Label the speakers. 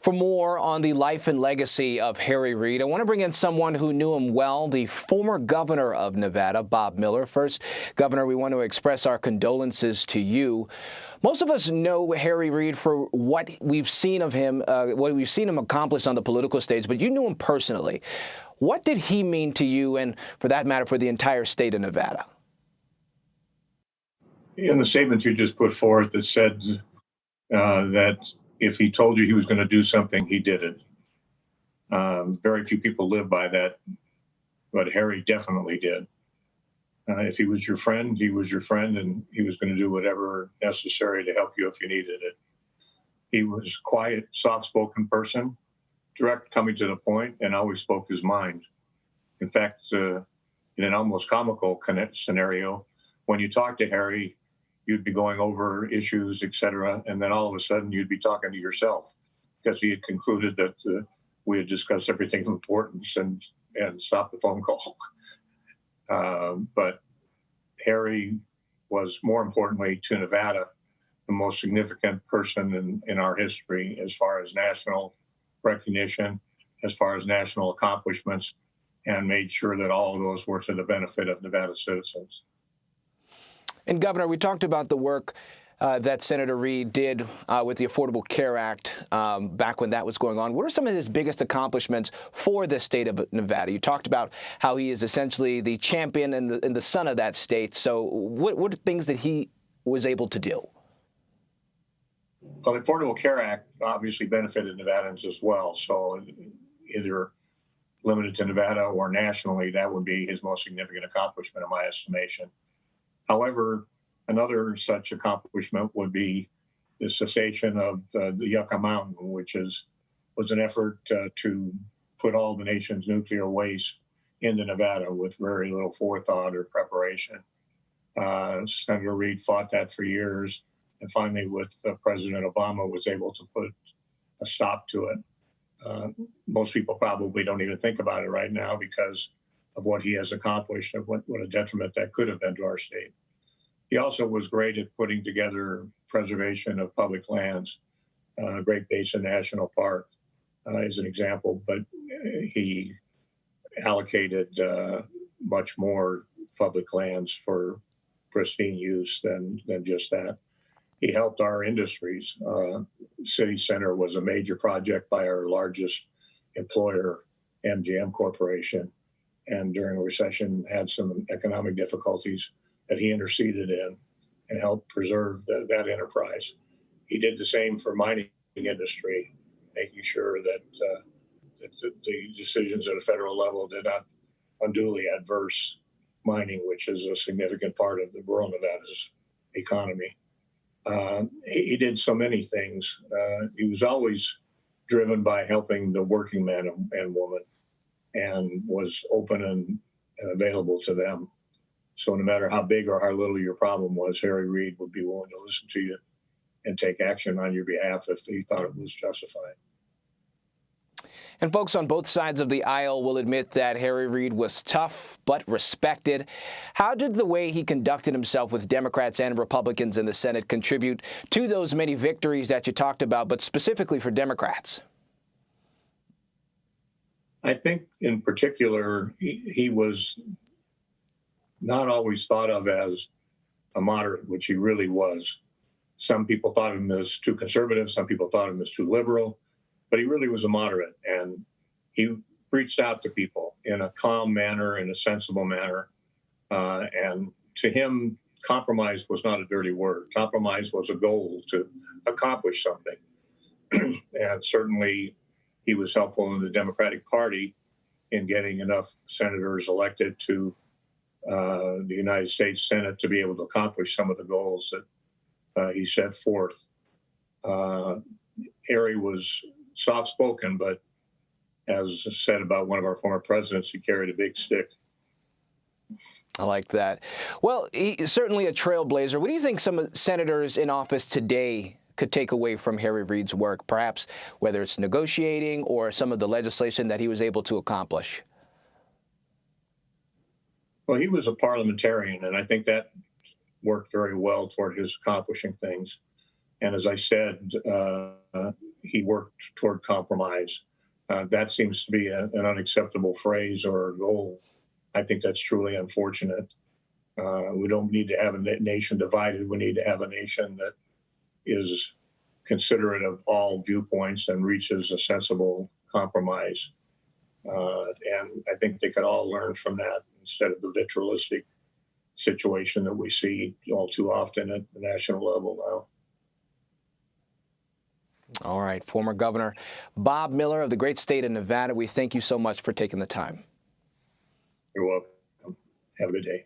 Speaker 1: For more on the life and legacy of Harry Reid, I want to bring in someone who knew him well, the former governor of Nevada, Bob Miller. First, Governor, we want to express our condolences to you. Most of us know Harry Reid for what we've seen of him, what we've seen him accomplish on the political stage, but you knew him personally. What did he mean to you and, for that matter, for the entire state of Nevada?
Speaker 2: In the statement you just put forth, it said that if he told you he was going to do something, he did it. Very few people live by that, but Harry definitely did. If he was your friend, he was your friend, and he was going to do whatever necessary to help you if you needed it. He was a quiet, soft-spoken person, direct, coming to the point, and always spoke his mind. In fact, in an almost comical scenario, when you talk to Harry, you'd be going over issues, et cetera, and then all of a sudden you'd be talking to yourself because he had concluded that we had discussed everything of importance and stopped the phone call. But Harry was, more importantly to Nevada, the most significant person in our history as far as national recognition, as far as national accomplishments, and made sure that all of those were to the benefit of Nevada citizens.
Speaker 1: And, Governor, we talked about the work that Senator Reid did with the Affordable Care Act back when that was going on. What are some of his biggest accomplishments for the state of Nevada? You talked about how he is essentially the champion and the son of that state. So what are things that he was able to do?
Speaker 2: Well, the Affordable Care Act obviously benefited Nevadans as well. So either limited to Nevada or nationally, that would be his most significant accomplishment in my estimation. However, another such accomplishment would be the cessation of the Yucca Mountain, which was an effort to put all the nation's nuclear waste into Nevada with very little forethought or preparation. Senator Reid fought that for years, and finally, with President Obama, was able to put a stop to it. Most people probably don't even think about it right now because of what he has accomplished and what a detriment that could have been to our state. He also was great at putting together preservation of public lands. Great Basin National Park is an example, but he allocated much more public lands for pristine use than just that. He helped our industries. City Center was a major project by our largest employer, MGM Corporation, and during a recession had some economic difficulties that he interceded in and helped preserve that enterprise. He did the same for mining industry, making sure that the decisions at a federal level did not unduly adverse mining, which is a significant part of the rural Nevada's economy. He did so many things. He was always driven by helping the working man and woman, and was open and available to them. So no matter how big or how little your problem was, Harry Reid would be willing to listen to you and take action on your behalf if he thought it was justified.
Speaker 1: And folks on both sides of the aisle will admit that Harry Reid was tough but respected. How did the way he conducted himself with Democrats and Republicans in the Senate contribute to those many victories that you talked about, but specifically for Democrats?
Speaker 2: I think in particular, he was not always thought of as a moderate, which he really was. Some people thought of him as too conservative. Some people thought of him as too liberal, but he really was a moderate. And he reached out to people in a calm manner, in a sensible manner. And to him, compromise was not a dirty word. Compromise was a goal to accomplish something. And certainly he was helpful in the Democratic Party in getting enough senators elected to the United States Senate to be able to accomplish some of the goals that he set forth. Harry was soft-spoken, but as said about one of our former presidents, he carried a big stick.
Speaker 1: I like that. Well, he's certainly a trailblazer. What do you think some senators in office today could take away from Harry Reid's work, perhaps whether it's negotiating or some of the legislation that he was able to accomplish?
Speaker 2: Well, he was a parliamentarian, and I think that worked very well toward his accomplishing things. And as I said, he worked toward compromise. That seems to be an unacceptable phrase or goal. I think that's truly unfortunate. We don't need to have a nation divided. We need to have a nation that is considerate of all viewpoints and reaches a sensible compromise. And I think they could all learn from that instead of the vitrilistic situation that we see all too often at the national level now.
Speaker 1: All right, former Governor Bob Miller of the great state of Nevada, we thank you so much for taking the time.
Speaker 2: You're welcome. Have a good day.